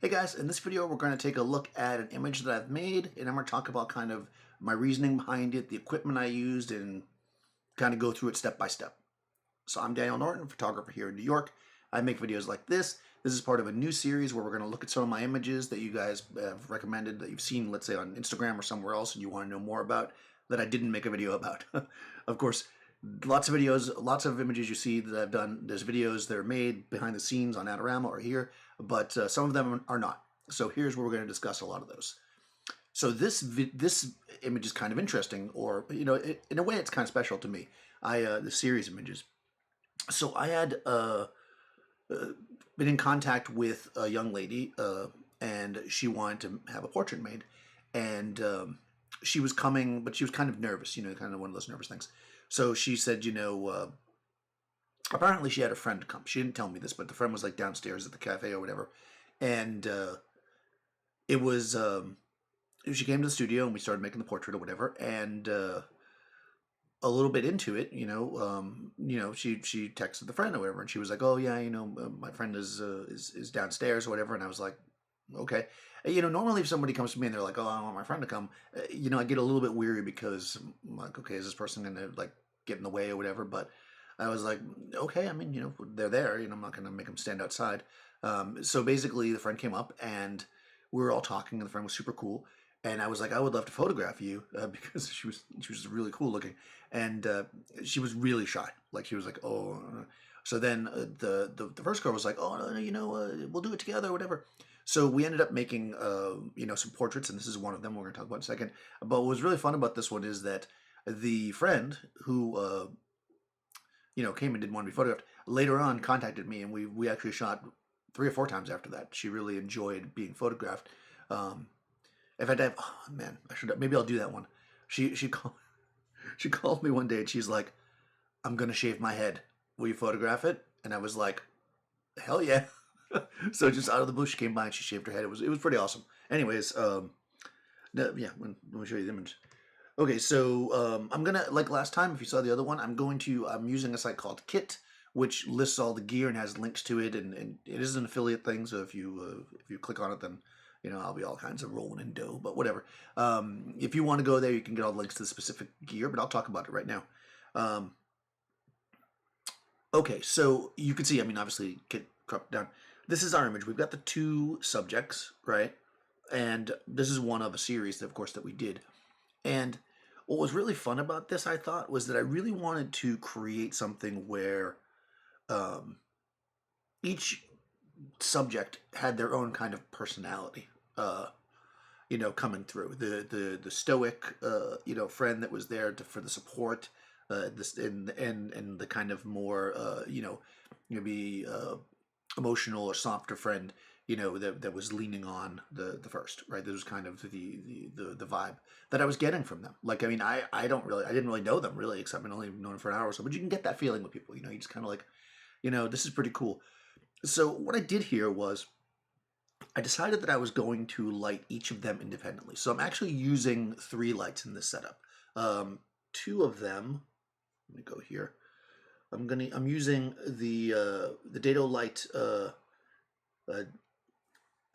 Hey guys, in this video we're going to take a look at an image that I've made, and I'm going to talk about kind of my reasoning behind it, the equipment I used, and kind of go through it step by step. So I'm Daniel Norton, photographer here in New York. I make videos like this. This is part of a new series where we're going to look at some of my images that you guys have recommended, that you've seen, let's say on Instagram or somewhere else, and you want to know more about, that I didn't make a video about. Of course, lots of videos, lots of images you see that I've done. There's videos that are made behind the scenes on Adorama or here, but some of them are not. So here's where we're going to discuss a lot of those. So this image is kind of interesting, or in a way, it's kind of special to me. The series images. So I had been in contact with a young lady, and she wanted to have a portrait made, and she was coming, but she was kind of nervous, kind of one of those nervous things. So she said, apparently she had a friend come. She didn't tell me this, but the friend was like downstairs at the cafe or whatever, and it was she came to the studio and we started making the portrait or whatever, and a little bit into it, she texted the friend or whatever, and she was like, "Oh yeah, my friend is downstairs or whatever," and I was like, "Okay." Normally if somebody comes to me and they're like, "Oh, I want my friend to come," I get a little bit weary because I'm like, "Okay, is this person gonna like get in the way or whatever?" But I was like, "Okay, I mean, they're there. I'm not gonna make them stand outside." So basically, the friend came up and we were all talking, and the friend was super cool. And I was like, I would love to photograph you because she was really cool looking, and she was really shy. Like she was like, oh. So then the first girl was like, oh no, we'll do it together, or whatever. So we ended up making some portraits, and this is one of them we're going to talk about in a second. But what was really fun about this one is that the friend who came and didn't want to be photographed later on contacted me, and we actually shot 3 or 4 times after that. She really enjoyed being photographed. If I have, oh man, maybe I'll do that one. She called she called me one day and she's like, "I'm gonna shave my head. Will you photograph it?" And I was like, "Hell yeah!" So just out of the blue, she came by and she shaved her head. It was pretty awesome. Anyways, yeah, let me show you the image. Okay, so I'm gonna, like last time, if you saw the other one, I'm using a site called Kit, which lists all the gear and has links to it, and it is an affiliate thing. So if you click on it, then I'll be all kinds of rolling in dough. But whatever. If you want to go there, you can get all the links to the specific gear. But I'll talk about it right now. Okay, so you can see. I mean, obviously, Kit dropped down. This is our image. We've got the 2 subjects, right? And this is one of a series, of course, that we did. And what was really fun about this, I thought, was that I really wanted to create something where each subject had their own kind of personality, coming through. The stoic, friend that was there for the support, this and the kind of more, maybe emotional or softer friend, that was leaning on the first, right? This was kind of the vibe that I was getting from them. Like, I mean, I didn't really know them really, except I've only known them for an hour or so, but you can get that feeling with people, you just kind of like, this is pretty cool. So what I did here was I decided that I was going to light each of them independently. So I'm actually using 3 lights in this setup. 2 of them, let me go here. I'm using the Dado Light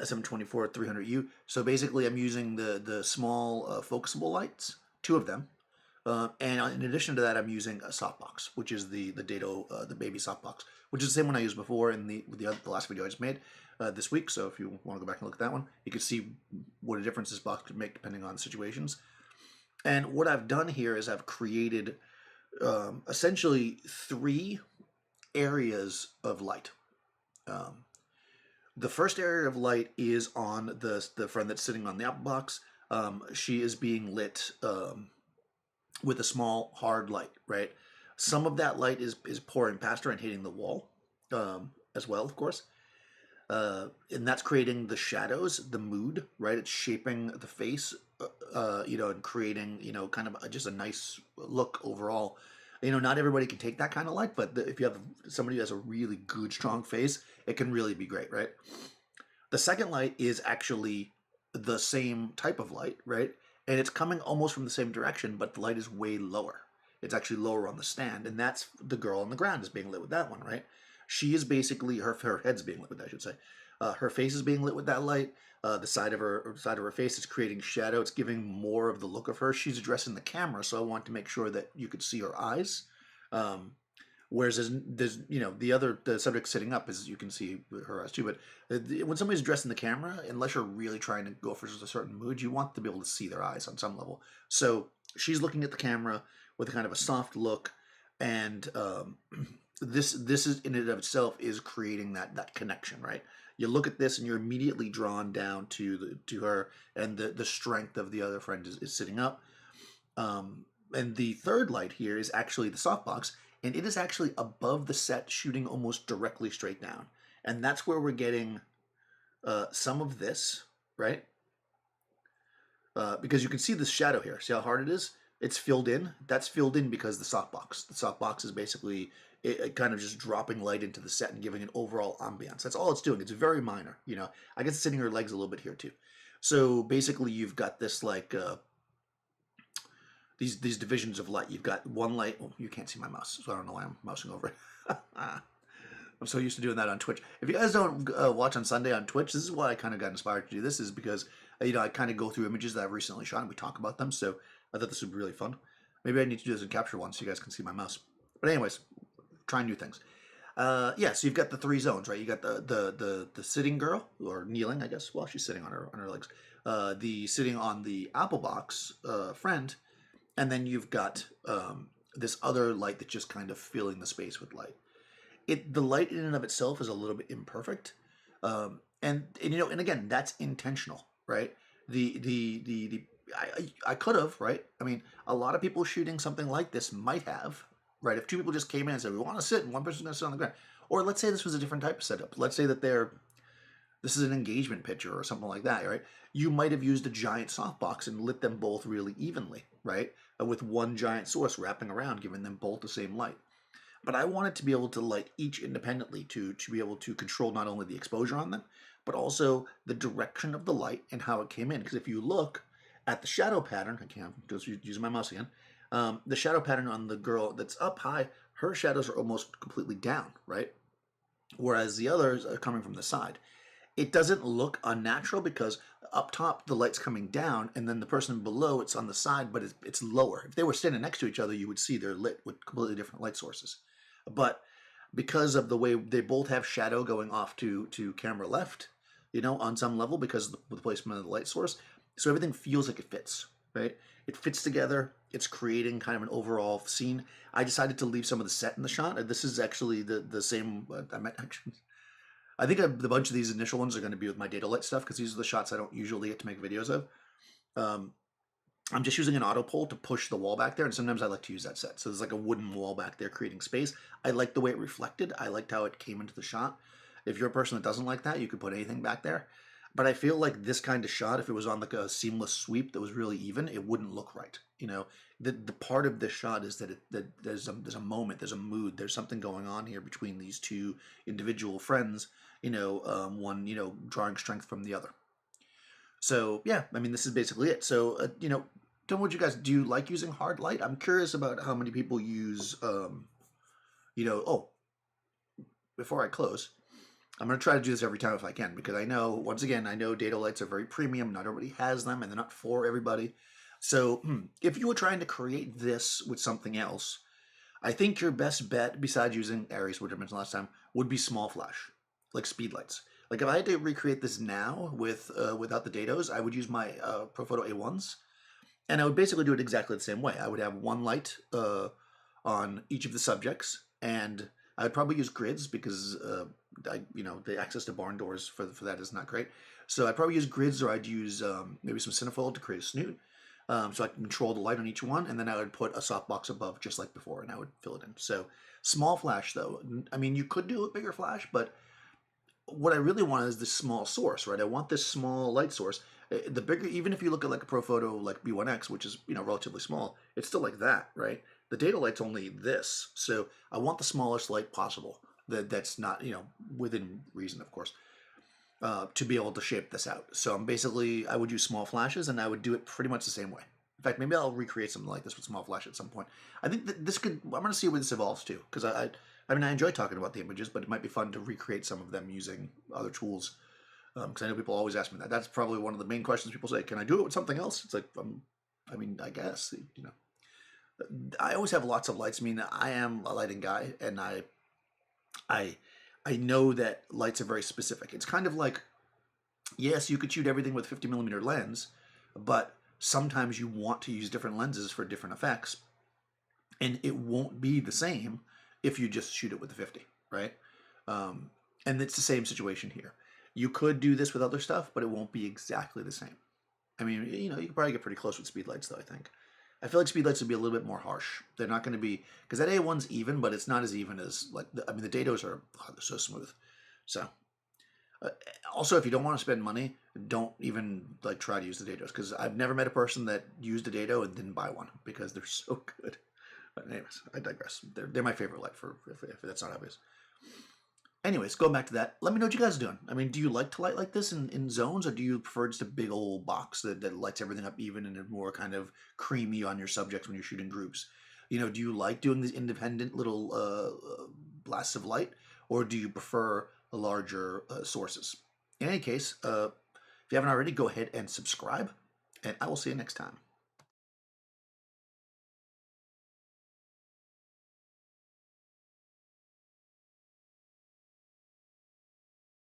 SM24 300U. So basically, I'm using the small focusable lights, 2 of them, and in addition to that, I'm using a softbox, which is the Dado the baby softbox, which is the same one I used before in the last video I just made this week. So if you want to go back and look at that one, you can see what a difference this box could make depending on situations. And what I've done here is I've created essentially 3 areas of light. The first area of light is on the friend that's sitting on the apple box. She is being lit with a small hard light, right? Some of that light is pouring past her and hitting the wall as well, of course. And that's creating the shadows, the mood, right? It's shaping the face, and creating, kind of just a nice look overall. Not everybody can take that kind of light, but if you have somebody who has a really good, strong face, it can really be great, right? The second light is actually the same type of light, right? And it's coming almost from the same direction, but the light is way lower. It's actually lower on the stand, and that's the girl on the ground is being lit with that one, right? She is basically, her head's being lit with that, I should say. Her face is being lit with that light. The side of her face is creating shadow. It's giving more of the look of her. She's addressing the camera, so I want to make sure that you could see her eyes. Um, Whereas the subject sitting up, is you can see her eyes too. But when somebody's addressing the camera, unless you're really trying to go for a certain mood, you want to be able to see their eyes on some level. So she's looking at the camera with a kind of a soft look, and this is in and of itself is creating that connection, right? You look at this and you're immediately drawn down to her, and the strength of the other friend is sitting up. And the third light here is actually the softbox, and it is actually above the set, shooting almost directly straight down. And that's where we're getting some of this, right? Because you can see this shadow here. See how hard it is? It's filled in. That's filled in because the softbox. The softbox is basically it kind of just dropping light into the set and giving an overall ambiance. That's all it's doing. It's very minor. I guess it's hitting her legs a little bit here too. So basically, you've got this like these divisions of light. You've got one light. Oh, you can't see my mouse, so I don't know why I'm mousing over it. I'm so used to doing that on Twitch. If you guys don't watch on Sunday on Twitch, this is why I kind of got inspired to do this, is because I kind of go through images that I've recently shot and we talk about them. So I thought this would be really fun. Maybe I need to do this in Capture One so you guys can see my mouse. But anyways, trying new things. So you've got the three zones, right? You got the sitting girl, or kneeling, I guess. Well, she's sitting on her legs. The sitting on the apple box friend, and then you've got this other light that's just kind of filling the space with light. The light in and of itself is a little bit imperfect, and again, that's intentional, right? I could have, right? I mean, a lot of people shooting something like this might have, right? If two people just came in and said, we want to sit, and one person's going to sit on the ground. Or let's say this was a different type of setup. Let's say that this is an engagement picture or something like that, right? You might have used a giant softbox and lit them both really evenly, right? With one giant source wrapping around, giving them both the same light. But I wanted to be able to light each independently to be able to control not only the exposure on them, but also the direction of the light and how it came in. Because if you look at the shadow pattern, I can't just using my mouse again, the shadow pattern on the girl that's up high, her shadows are almost completely down, right? Whereas the others are coming from the side. It doesn't look unnatural because up top the light's coming down, and then the person below, it's on the side, but it's lower. If they were standing next to each other, you would see they're lit with completely different light sources. But because of the way they both have shadow going off to camera left, on some level, because of the placement of the light source, so everything feels like it fits, right? It fits together. It's creating kind of an overall scene. I decided to leave some of the set in the shot. This is actually the same. I think a bunch of these initial ones are going to be with my data light stuff, because these are the shots I don't usually get to make videos of. I'm just using an auto pull to push the wall back there, and sometimes I like to use that set. So there's like a wooden wall back there creating space. I like the way it reflected. I liked how it came into the shot. If you're a person that doesn't like that, you could put anything back there. But I feel like this kind of shot, if it was on like a seamless sweep that was really even, it wouldn't look right. The part of this shot is that there's a moment, there's a mood, there's something going on here between these two individual friends. One drawing strength from the other. So yeah, I mean, this is basically it. So tell me what you guys do. You like using hard light? I'm curious about how many people use. Before I close, I'm going to try to do this every time if I can, because I know data lights are very premium. Not everybody has them, and they're not for everybody. So if you were trying to create this with something else, I think your best bet, besides using Aries, which I mentioned last time, would be small flash, like speed lights. Like if I had to recreate this now without the dados, I would use my Profoto A1s, and I would basically do it exactly the same way. I would have one light on each of the subjects, and I would probably use grids because the access to barn doors for that is not great. So I'd probably use grids, or I'd use maybe some cinefoil to create a snoot, so I can control the light on each one, and then I would put a softbox above just like before, and I would fill it in. So small flash, though. I mean, you could do a bigger flash, but what I really want is this small source, right? I want this small light source. The bigger, even if you look at like a Profoto like B1X, which is relatively small, it's still like that, right? The data light's only this, so I want the smallest light possible. That's not within reason, of course, to be able to shape this out. So I would use small flashes, and I would do it pretty much the same way. In fact, maybe I'll recreate something like this with small flash at some point. I think that this could. I'm going to see where this evolves to, because I enjoy talking about the images, but it might be fun to recreate some of them using other tools Because I know people always ask me that. That's probably one of the main questions people say. Can I do it with something else? It's like, I mean, I guess, you know. I always have lots of lights. I mean, I am a lighting guy, and I, I know that lights are very specific. It's kind of like, yes, you could shoot everything with 50 millimeter lens, but sometimes you want to use different lenses for different effects, and it won't be the same if you just shoot it with the 50, right? Um, and it's the same situation here. You could do this with other stuff, but it won't be exactly the same. I mean, you know, you could probably get pretty close with speed lights, though, I think. I feel like speed lights would be a little bit more harsh. They're not going to be, because that A1's even, but it's not as even as, like, I mean, the dados are, oh, they're so smooth. So, uh, also, if you don't want to spend money, don't even, like, try to use the dados, because I've never met a person that used a dado and didn't buy one, because they're so good. But anyways, I digress. They're my favorite light, for if that's not obvious. Anyways, going back to that, let me know what you guys are doing. I mean, do you like to light like this in zones, or do you prefer just a big old box that lights everything up even and more kind of creamy on your subjects when you're shooting groups? You know, do you like doing these independent little blasts of light, or do you prefer larger sources? In any case, if you haven't already, go ahead and subscribe, and I will see you next time.